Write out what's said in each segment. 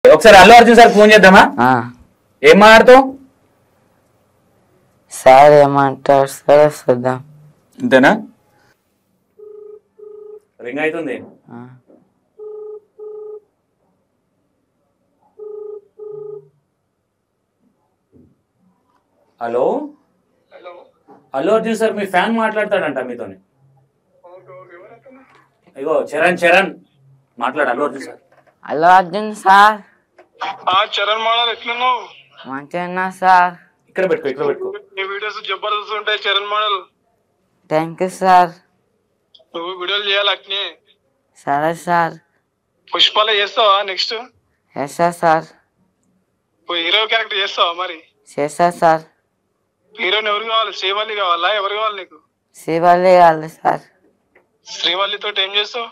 ఒకసారి Allu Arjun sir phone చేద్దామా? ఏం మాట్లాడుతావు సార్? ఏమంటారు సరే చూద్దాం. అంతేనా? రింగ్ అవుతుంది. హలో, అల్లు అర్జున్ సార్ మీ ఫ్యాన్ మాట్లాడతాడంట మీతోని. ఇగో చరణ్ మాట్లాడు. Allu Arjun sir. Hello Arjun sir. Charan model ఎట్లున్నావు? మంచిగా సార్. ఇక్కడ పెట్టుకో. నీ వీడియోస్ జబర్దస్త్ ఉంటాయి Charan model. Thank you sir. నువ్వు వీడియోలు చేయాలి అట్నే. సరే సార్. పుష్పలో చేస్తావా నెక్స్ట్? చేస్తా సార్. హీరో క్యారెక్టర్ చేస్తావా మరి? చేస్తా సార్. హీరోయిన్ ఎవరు కావాలి? శ్రీవల్లి కావాలా? ఎవరు కావాలి నీకు? శ్రీవల్లి కావాలి సార్. శ్రీవల్లితో ఏం చేస్తావు?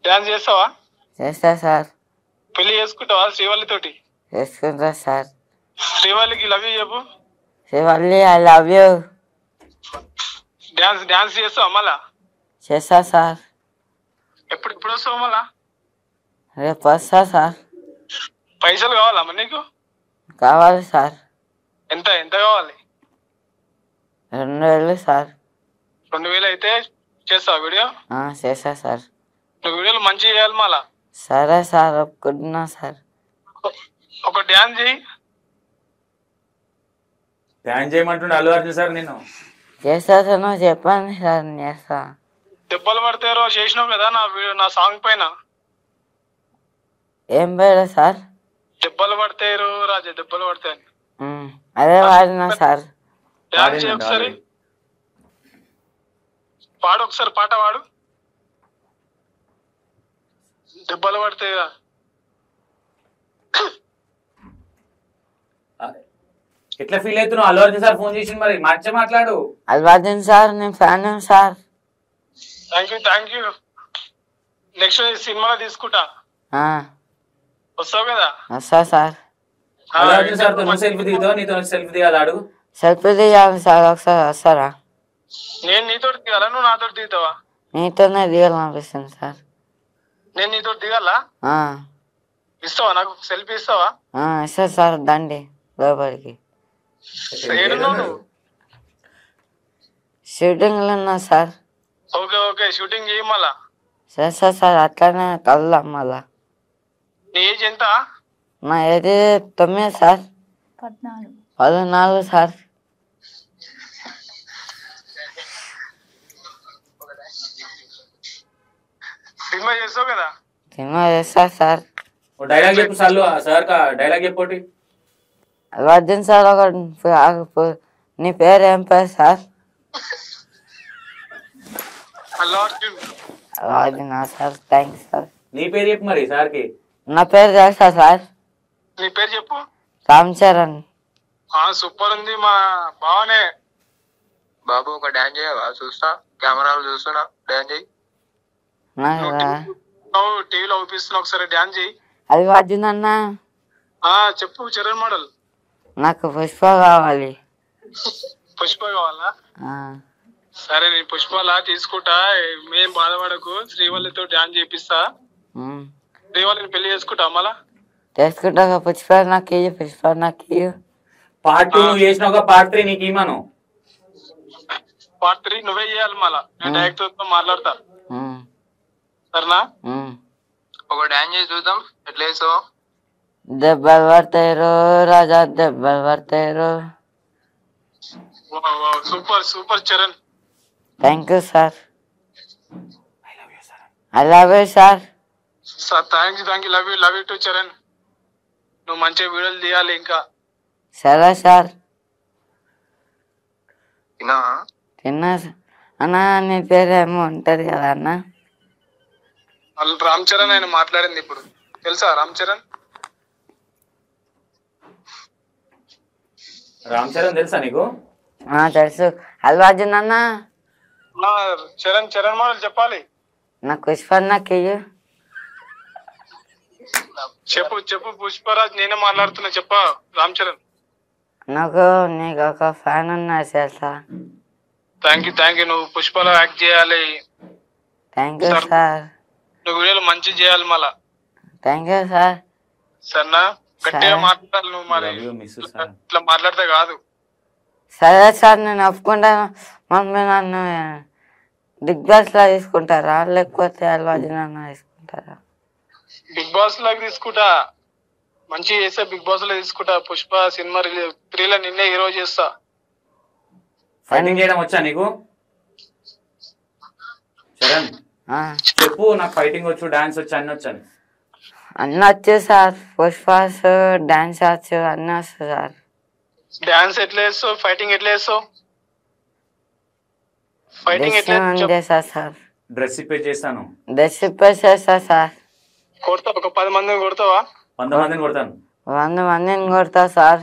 డాన్స్ చేస్తావా? చేస్తా సార్. పెళ్లి చేసుకుంటావా శ్రీవల్లితోటి? చేసుకుంటా సార్. శ్రీవల్లికి లవ్ యూ చెప్పు. Srivalli I love you. Dance చేస్తావా మళ్ళా? చేస్తా సార్. ఎప్పుడు వస్తావు మళ్ళా? రేపు వస్తా సార్. పైసలు కావాలా మరి నీకు? కావాలి సార్. ఎంత కావాలి? 2000 సార్. 2000 అయితే చేస్తావా వీడియో? చేస్తా సార్. నువ్వు వీడియోలు మంచిగా చేయాలి మళ్ళా. సరే సార్, ఒప్పుకుంటున్నా సార్. ఒక డ్యాన్స్ చేయి. డ్యాన్స్ చేయమంటుండే అల్లు అర్జున్ సార్. నేను చేస్తా సార్. నువ్వు చెప్పండి సార్, నేను చేస్తా. దెబ్బలు పడతారో చేసినావు కదా నా సాంగ్ పైన. ఏం పేరు సార్? దెబ్బలు పడతారు రాజా, దెబ్బలు పడతాయి. అదే వాడినా సార్. డ్యాన్స్ చేయి ఒకసారి. పాడు ఒకసారి, పాట పాడు. దెబ్బలు పడతాయి. ఎట్లా ఫీల్ అవుతున్నావు? అల్లు అర్జున్ సార్ ఫోన్ చేసి మరి మాట్లాడు. అల్లు అర్జున్ సార్ నేను fan sir. Thank you. Next సినిమాలో తీసుకుంటా. వస్తావు కదా? వస్తా సార్. అల్లు అర్జున్ సార్ తో సెల్ఫీ దిగుతావు? నీతో సెల్ఫీ దిగాలి అడుగు. సెల్ఫీ దిగాలి సార్. ఒకసారి వస్తారా? నేను నీతో దిగాలా? నువ్వు నాతో దిగుతావా? నీతోనే దిగాలనిపిస్తుంది సార్. నేను నీతో దిగాలా? ఇస్తావా నాకు సెల్ఫీ? ఇస్తావా? ఇస్తా సార్. దండి లోపలికి. షూటింగ్ లో ఉన్నా సార్. ఓకే షూటింగ్ చేయి మళ్ళా. చేస్తా సార్. అట్లానే కలుద్దాం మళ్ళా. నీ ఏజ్ ఎంత? నా ఏజ్ 9 సార్. 14 సార్. సినిమా చేస్తావు కదా? సినిమా చేస్తా సార్. డైలాగ్ చెప్పు సార్. సార్ డైలాగ్ చెప్పోటి. అల్లు అర్జున్ సార్ ఒక నీ పేరు ఏం పేరు sir? Allu Arjun. Allu Arjun sir. Thanks sir. నీ పేరు చెప్పు మరి సార్కి. నా పేరు చేస్తా సార్. నీ పేరు చెప్పు. రామ్ చరణ్. సూపర్ ఉంది మా బావనే. బాబు ఒక డాన్స్ చేయవా? చూస్తా, కెమెరాలు చూస్తున్నా. డాన్స్ చేయి. టీవీలో చూపిస్తున్నా, ఒకసారి డాన్స్ చేయి. అల్లు అర్జున్ అన్న. చెప్పు చరణ్ మోడల్. నాకు పుష్ప కావాలి. పుష్ప కావాలా? సరే నేను పుష్పలా తీసుకుంటా. మేం బాధపడకు. శ్రీవల్లితో డాన్స్ చేపిస్తా. శ్రీవల్లిని పెళ్లి చేసుకుంటా మళ్ళా. చేసుకుంటా. పుష్ప నాకు ఇయ్యి. పుష్ప నాకు ఇయ్యి. పార్ట్ 2 నువ్వు చేసినావు, పార్ట్ 3 నీకు ఇవ్వను. పార్ట్ 3 నువ్వే చేయాలి మళ్ళా. నేను డైరెక్టర్ తో మాట్లాడతా. సరేనా? ఒక డాన్స్ చేసి చూద్దాం ఎట్లా వేసావు. దెబ్బలు పడతారు రాజా, దెబ్బలు పడతారు. Super Charan. Thank you sir. I love you sir. Thank you. Love you too Charan. నువ్వు మంచిగా వీడియోలు తీయాలి ఇంకా. సరే సార్. తిన్నా అన్న నీ పేరు ఏమో ఉంటది కదా అన్న? రామ్ చరణ్ ఆయన మాట్లాడింది ఇప్పుడు. తెలుసా రామ్ చరణ్? రామ్ చరణ్ తెలుసా నీకు? తెలుసు. అల్లు అర్జున్ అన్న. చరణ్ మోడల్ చెప్పాలి. నాకు పుష్ప నాకు ఇయ్యి. చెప్పు పుష్పరాజ్. నేనే మాట్లాడుతున్నా. చెప్పా రామ్ చరణ్. నీకు ఒక ఫ్యాన్ ఉన్నాడు తెలుసా? Thank you. నువ్వు పుష్పలో యాక్ట్ చేయాలి. Thank you sir. నువ్వు వీడియోలు మంచి చేయాలి మళ్ళా. Thank you sir. సరేనా గట్టిగా సరే. మాట్లాడాలి నువ్వు మరి లవ్ యూ మిస్ సార్. ఇట్లా మాట్లాడితే కాదు. సరే సార్ నేను ఒప్పుకుంటాను. మమ్మీ నన్ను బిగ్ బాస్లో తీసుకుంటారా లేకపోతే అల్వాజీ నన్ను తీసుకుంటారా? బిగ్ బాస్ లాగా తీసుకుంటా, మంచిగా చేస్తే బిగ్ బాస్ లో తీసుకుంటా. పుష్ప సినిమా 3లో నిన్నే హీరో చేస్తా. ఫైటింగ్ చేయడం వచ్చా నీకు చరణ్? ఆ, చెప్పు నాకు ఫైటింగ్ వచ్చు, డాన్స్ వచ్చు, అన్ని వచ్చాను. అన్నీ వచ్చు సార్. పుష్పాస్ డాన్స్ వచ్చు అన్నీ వస్తుంది సార్. డాన్స్ ఎట్లా వేస్తావు, ఫైటింగ్ ఎట్లా వేస్తావు? ఫైటింగ్ ఎట్లా డ్రెస్ చేస్తా సార్. డ్రెస్ ఇప్పే చేస్తాను. డ్రెస్ ఇప్పేసి చేస్తా సార్. కొడతావు, ఒక 10 మందిని కొడతావా? 100 మందిని కొడతాను. 100 మందిని కొడతా సార్.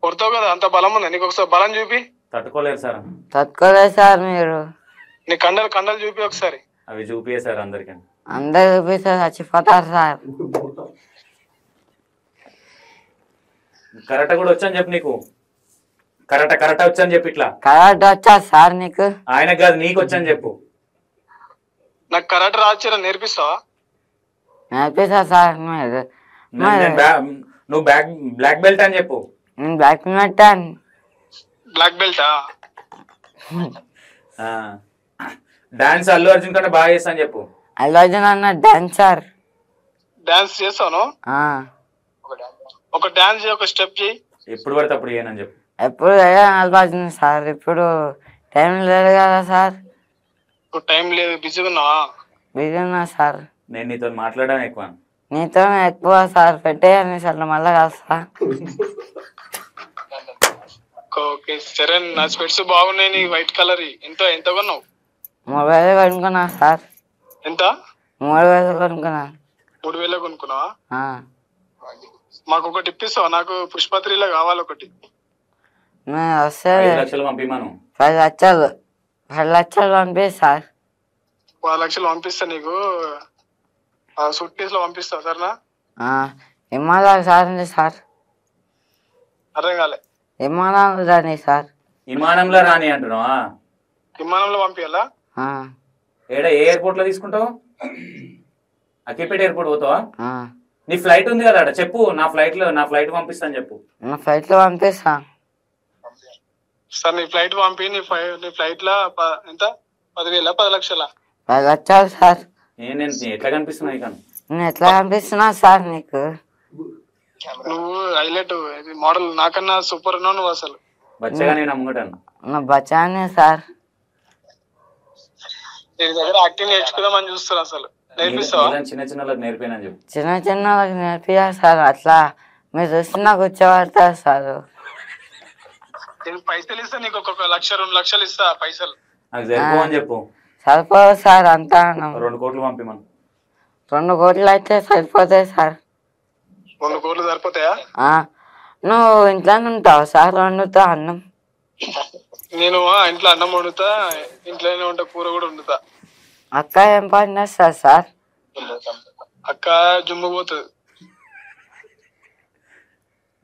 కొడతావు కదా, అంత బలం ఉందా నీకు? ఒకసారి బలం చూపి. తట్టుకోలేరు సార్. తట్టుకోలేదు సార్ మీరు. నీ కండలు చూపి ఒకసారి. అవి చూపియే సార్ అందరికి. అందరు చూపిస్తే చచ్చిపోతారు సార్. కరెక్ట్ కూడా వచ్చని చెప్పు నీకు. కరెక్ట్ వచ్చని చెప్పు. ఇట్లా కరెక్ట్ వచ్చా సార్ నీకు? ఆయనకు కాదు నీకు వచ్చని చెప్పు. నాకు కరాటే రాచరా నేర్పిస్తావా? నేర్పిస్తా సార్. మీరు నువ్వు బ్లాక్ బెల్ట్ అని చెప్పు. నేను బ్లాక్ పెట్టాను. బ్లాక్ బెల్టా? డాన్స్ అల్లు అర్జున్ కంటే బాగా చేస్తాను చెప్పు. అల్వాజీ అన్న డాన్సర్. డాన్స్ చేస్తాను. ఒక డాన్స్ చేయి, ఒక స్టెప్ చేయి. ఎప్పుడు పడితే అప్పుడు చేయనని చెప్పు. ఎప్పుడు అల్వాజీ సార్. ఇప్పుడు టైం లేదు కదా సార్. ఇప్పుడు టైం లేదు, బిజీగా ఉన్నావా? బిజీ ఉన్నా సార్. నేను నీతో మాట్లాడాను ఎక్కువ. నీతో ఎక్కువ సార్. పెట్టేయని సార్ మళ్ళా కలుస్తా. ఓకే సరే. నా స్పెట్స్ బాగున్నాయి, నీ వైట్ కలర్. ఎంత కొన్నావు? 3000 కొనుక్కున్నా సార్. ఎంత? 3000 కొనుక్కున్నా. 3000 కొనుక్కున్నావా? మాకు ఒకటి ఇప్పిస్తావా? నాకు పుష్ప 3లో కావాలి ఒకటి. వస్తే 5 లక్షలు పంపిమాను. 10 లక్షలు 10 లక్షలు పంపి సార్. 10 లక్షలు పంపిస్తా నీకు. సూట్ కేసు లో పంపిస్తా సరేనా? విమానా సార్ సార్. అర్థం కాలే. విమానం రాని సార్. విమానంలో రాని అంటున్నావా? విమానంలో పంపించాలా? ఏ ఎయిర్పోర్ట్ లో తీసుకుంటావు? అక్కిపేట ఎయిర్పోర్ట్ పోతావా? నీ ఫ్లైట్ ఉంది కదా చెప్పు. నా ఫ్లైట్ పంపిస్తాను చెప్పు. నా ఫ్లైట్ లో పంపిస్తా సార్. నీ ఫ్లైట్ పంపి. నీ ఫ్లైట్ లో ఎంత? 10,000 10 లక్షలా? 10 లక్షలు సార్. నేను ఎట్లా కనిపిస్తున్నా ఇక? నేను ఎట్లా కనిపిస్తున్నా సార్ నీకు? నువ్వు హైలైట్ మోడల్. నాకన్నా సూపర్ ఉన్నావు నువ్వు అసలు. బచ్చగా నేను అమ్ముకుంటాను. నా బచానే సార్. నీ దగ్గర యాక్టింగ్ నేర్చుకుందామని చూస్తున్నా అసలు. నేర్పిస్తావా? చిన్న వాళ్ళకి నేర్పానని చెప్పు. చిన్న వాళ్ళకి నేర్పియా సార్. అట్లా మీరు చూస్తున్నా కూర్చోబడతారు సార్. నేను పైసలు ఇస్తా నీకు. ఒక 1 లక్ష 2 లక్షలు ఇస్తా పైసలు. నాకు సరిపో అని చెప్పు. సరిపోదు సార్ అంతా. 2 కోట్లు పంపిమను. 2 కోట్లు అయితే సరిపోతాయి సార్. 2 కోట్లు సరిపోతాయా? నువ్వు ఇంట్లోనే ఉంటావు సార్? వండుతా అన్నం. నేను ఇంట్లో అన్నం వండుతా, ఇంట్లోనే ఉంటా, కూర కూడా వండుతా. అక్క ఏం పని చేస్తారు సార్? అక్క జుమ్ము పోతుంది.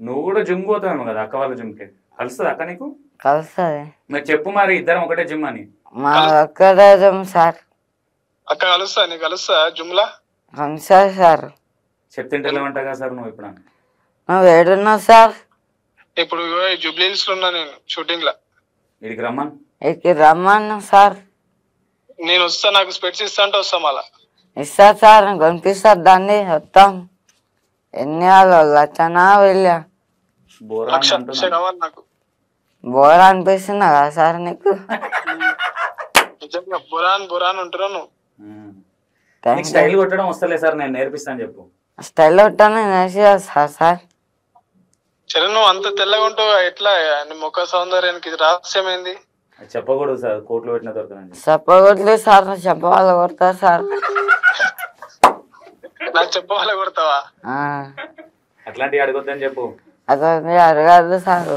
నువ్వు కూడా జిమ్ పోతావు కదా అక్క వాళ్ళ జిమ్కి. కలుస్తుంది అక్క నీకు? కలుస్తుంది. మరి చెప్పు మరి ఇద్దరం ఒకటే జిమ్ అని. మా అక్క సార్. అక్క కలుస్తా. నీకు కలుస్తా జుమ్లా? కలుస్తుంది సార్. చెప్తుంటే ఉంటా సార్. నువ్వు ఇప్పుడు నువ్వు ఏడున్నావు సార్? ఇప్పుడు జూబ్లీ హిల్స్ లో ఉన్నా నేను, షూటింగ్ లా. ఇక్కడికి రమ్మను. ఇక్కడికి రమ్మను సార్. నేను వస్తా. నాకు స్పెట్స్ ఇస్తా అంటే వస్తా. మళ్ళా ఇస్తా సార్. కొనిపిస్తారు దాన్ని. వస్తాం. ఎన్ని లక్షనా వెళ్ళా? లక్ష కావాలి నాకు. బోర్ అనిపిస్తుందా కదా సార్ నీకు? నిజంగా బురాన్ ఉంటున్నావు నువ్వు. స్టైల్ కొట్టడం వస్తలే సార్. నేను నేర్పిస్తాను చెప్పు. స్టైల్ కొట్టాను నేర్పిస్తా సార్. సరే నువ్వు అంత తెల్లగా ఉంటావు ఎట్లా? నీ ముఖ సౌందర్యానికి ఇది రహస్యం ఏంది? చెప్పకూడదు సార్. కోట్లు పెట్టిన దొరకదండి. చెప్పకూడదు సార్. చెప్పవాళ్ళు కొడతారు సార్. నాకు చెప్పవాళ్ళ కొడతావా? అట్లాంటివి అడగొద్దని చెప్పు. అదే అడగదు సార్.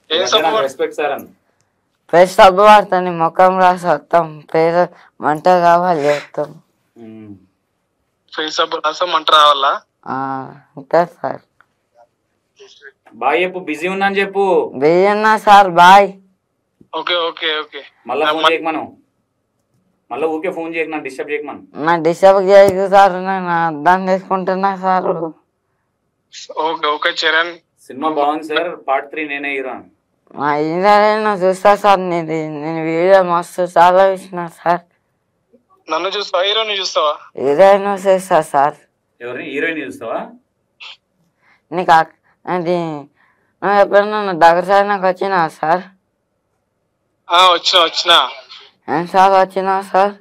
ఏం సబ్బు? రెస్పెక్ట్ సార్ అని. పేరు సబ్బు వాడతాను. ముఖం రాసి వస్తాం. పేరు మంట కావాలి వస్తాం. ఫేస్ సబ్బు రాసా మంట రావాలా? ఉంటారు సార్. బాయ్ చెప్పు. బిజీ ఉన్నా అని చెప్పు. బిజీ ఉన్నా sir. Bye. Okay okay okay. మళ్ళా ఫోన్ చేయకు మనం. మళ్ళీ ఊకే ఫోన్ చేయకు, నన్ను డిస్టర్బ్ చేయకమను. నా డిస్టర్బ్ చేయకు సార్, నేను అర్థం చేసుకుంటున్నా sir. Okay okay Charan. Cinema బాగుంది సార్, పార్ట్ 3 నేనే హీరో. నా హీరోయిన్ చూస్తా సార్, నేను వీడియో మస్తు చాలా చూసిన సార్. నన్ను చూస్తావా, హీరోని చూస్తావా? హీరోయిన్ చూస్తా సార్. ఎవరిని? హీరోయిన్ చూస్తావా? నీకు అది నువ్వు ఎప్పుడైనా నా దగ్గర సార్ నాకు వచ్చినా సార్? వచ్చినా. ఏం సార్ వచ్చినా సార్?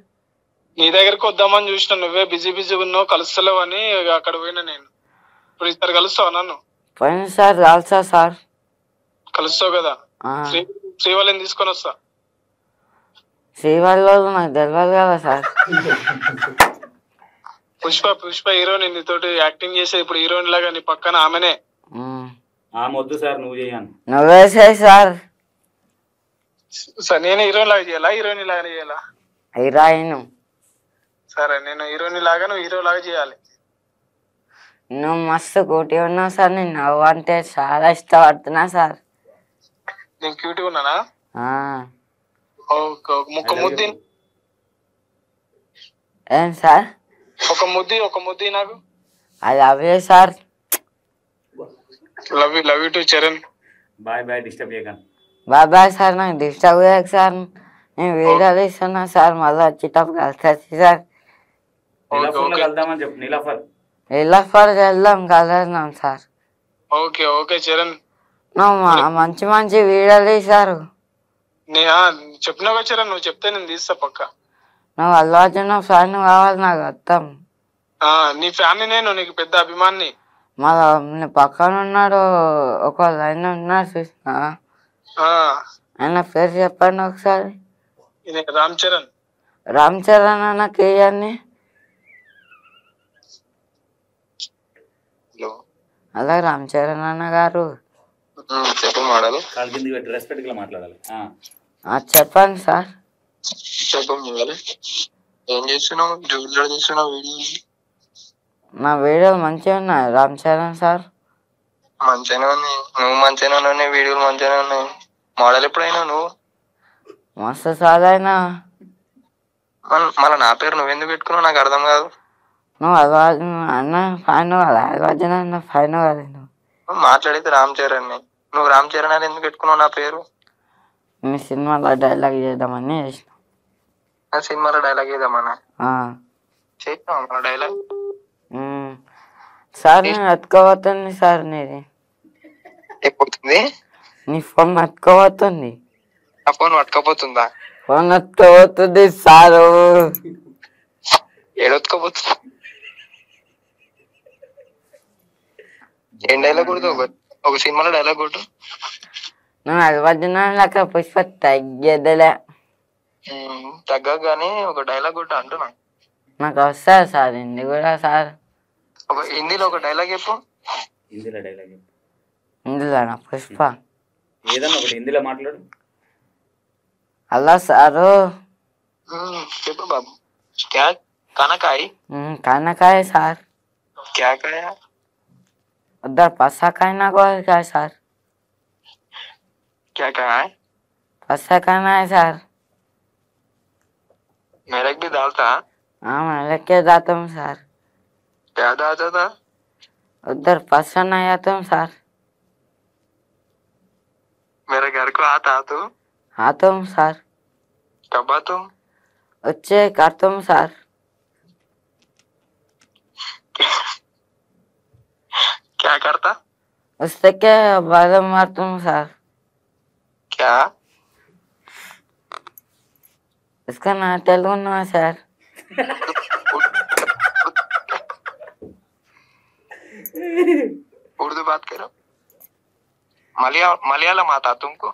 నీ దగ్గరకు వద్దామని చూసిన, నువ్వే బిజీ ఉన్నావు, కలుస్తలేవు అని అక్కడ పోయినా నేను. ఇప్పుడు ఈసారి కలుస్తావా నన్ను? పోయిన సార్ కలుస్తా సార్. కలుస్తావు కదా? శ్రీవాళ్ళని తీసుకొని వస్తా. శ్రీవాళ్ళ నాకు తెలియదు కదా సార్. పుష్ప హీరోయిన్ నీతోటి యాక్టింగ్ చేసే, ఇప్పుడు హీరోయిన్ లాగా నీ పక్కన ఆమెనే. వద్దు సార్, నువ్వు చేయను. నువ్వే చేయి సార్. నేను హీరోయిన్ లాగా చేయాలా, హీరోయిన్ లాగా చేయాలా? హీరోయిన్. సరే, నేను హీరోయిన్ లాగా, నువ్వు హీరో లాగా చేయాలి. నువ్వు మస్తు కూటి ఉన్నావు సార్, నేను నవ్వు అంటే చాలా ఇష్టపడుతున్నా సార్. నేను క్యూట్గా ఉన్నానా? ఒక ముద్ది. ఏం సార్? ఒక ముద్ది నాకు. అది అవే sir. Love you too Charan. Bye disturb చేయకండి. బాయ్ సార్, నాకు డిస్టర్బ్ చేయకు సార్. నేను వీడియోలు ఇస్తున్నా సార్, మళ్ళీ వచ్చేటప్పుడు కలిసి సార్. వెళ్దామని చెప్పు. నీలఫర్ వెళ్దాం, కలుద్దాం సార్. ఓకే చరణ్. నువ్వు మంచి వీడియోలు తీశారు. చెప్పినావా చరణ్? నువ్వు చెప్తే నేను తీస్తా పక్క. నువ్వు అల్లు అర్జున్ ఫ్యాన్ కావాలి నాకు అర్థం. నీ ఫ్యాన్ నేను, నీకు పెద్ద అభిమాని. మళ్ళీ పక్కన ఉన్నాడు ఒక లైన్ ఉన్నాడు చూసిన, ఆయన పేరు చెప్పండి ఒకసారి. రామ్ చరణ్ అన్నకి ఇవన్నీ. అలా రామ్ చరణ్ అన్న గారు చెప్పండి సార్. ఏం చేస్తున్నావు? నా వీడియోలు మంచిగా ఉన్నాయి రామ్ చరణ్ సార్. మంచిగానే ఉంది, నువ్వు మంచిగానే ఉన్నాయి, వీడియోలు మంచిగానే ఉన్నాయి. మోడల్ ఎప్పుడైనా నువ్వు? మస్తు సార్ అయినా. మళ్ళీ నా పేరు నువ్వెందుకు పెట్టుకున్నావు నాకు అర్థం కాదు. నువ్వు అల్లు అర్జున్ అన్న ఫైన్ కదా, అల్లు అర్జున్ అన్న ఫైన్ కదా. నువ్వు మాట్లాడితే రామ్ చరణ్, నువ్వు రామ్ చరణ్ అని ఎందుకు పెట్టుకున్నావు నా పేరు? మీ సినిమాలో డైలాగ్ చేద్దామని చేసిన. సినిమాలో డైలాగ్ చేద్దామన్నా? చేద్దాం మన డైలాగ్. సార్ నేను ఎత్తుకోబోతుంది సార్. నీది ఎప్పుడుతుంది? నీ ఫోన్ ఎత్తుకోబోతుంది. ఆ ఫోన్ పట్టుకోపోతుందా? ఫోన్ ఎత్తుకోబోతుంది సారు. ఏడొత్తుకోపోతుంది? ఏం డైలాగ్ కొడుతు? ఒక సినిమాలో డైలాగ్ కొట్టు. నువ్వు అల్లు లెక్క పుష్ప తగ్గేదిలే. తగ్గగానే ఒక డైలాగ్ కొట్టు అంటున్నా. నాకు వస్తుంది సార్ హిందీ కూడా సార్. ఒక హిందీలో ఒక డైలాగ్ చెప్పు. హిందీలోనా? పుష్ప ఏదన్నా ఒకటి హిందీలో మాట్లాడు. అలా సారు చెప్పు బాబు. క్యా కనకాయ? కనకాయ సార్. క్యా కాయ? उधर पस्सा खाना को है क्या सर? क्या कहा है? पस्सा खाना है सर. मेरे भी डालता? हाँ मैं लेके जाता हूँ सर. क्या डालता था? उधर पस्सा नहीं आता हूँ सर. मेरे घर को आता तू? आता हूँ सर. कब आता हूँ? अच्छे करता हूँ सर. क्या करता? उससे क्या बाल मारता हूँ सर. क्या? इसका नाम तेलुगु ना सर. उर्दू बात करो. मलयालम आता तुमको?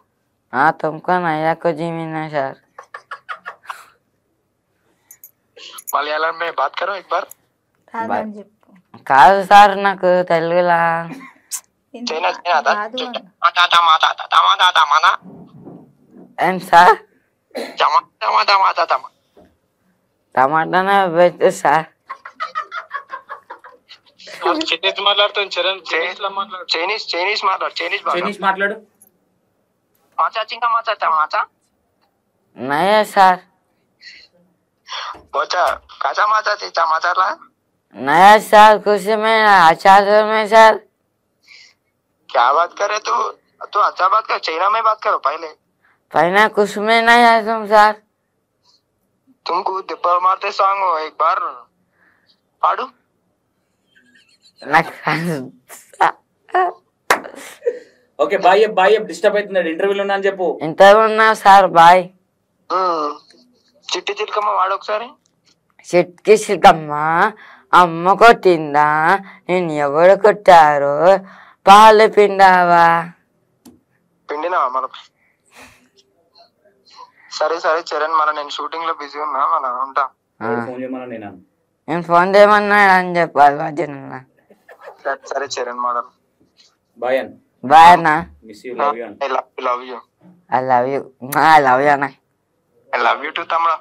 हाँ तुमको नया को जमीन है सर. मलयालम में बात करो एक बार. కాదు సార్ నాకు తెలుగులా. ఏం సార్? టమాటానే పెట్టు సార్. చైనీస్ మాట్లాడుతాను చరణ్. చైనీస్ మాట్లాడు. నయా సార్. बोचा काचा माचा थी समाचार ला नया साल खुशी में अच्छा में सर। क्या बात करे तू तू अच्छा बात कर चाइना में बात करो पहले पहले कुछ में नहीं है तुम सर। तुमको दिप्पर मारते सॉन्ग हो एक बार पाड़ू ఓకే బాయ్ బాయ్ డిస్టర్బ్ అవుతున్నాడు ఇంటర్వ్యూలో ఉన్నా అని చెప్పు. ఇంటర్వ్యూ ఉన్నా సార్ బాయ్. చిట్టి చిలకమ్మ వాడు ఒకసారి. చిట్టి చిలకమ్మ అమ్మ కొట్టిందా నేను ఎవరు కొట్టారు పాలు పిండావా పిండినావా మన. సరే సరే చరణ్ మన నేను షూటింగ్ లో బిజీ ఉన్నా మన ఉంటా. ఫోన్ చేయమన్నా నేను ఫోన్ చేయమన్నా అని చెప్పాలి మధ్యన. సరే చరణ్ మోడల్ బాయ్ అన్న. బాయ్ అన్న. Miss you love you I love you I love you. I love you అన్న. I love you too, Tamra.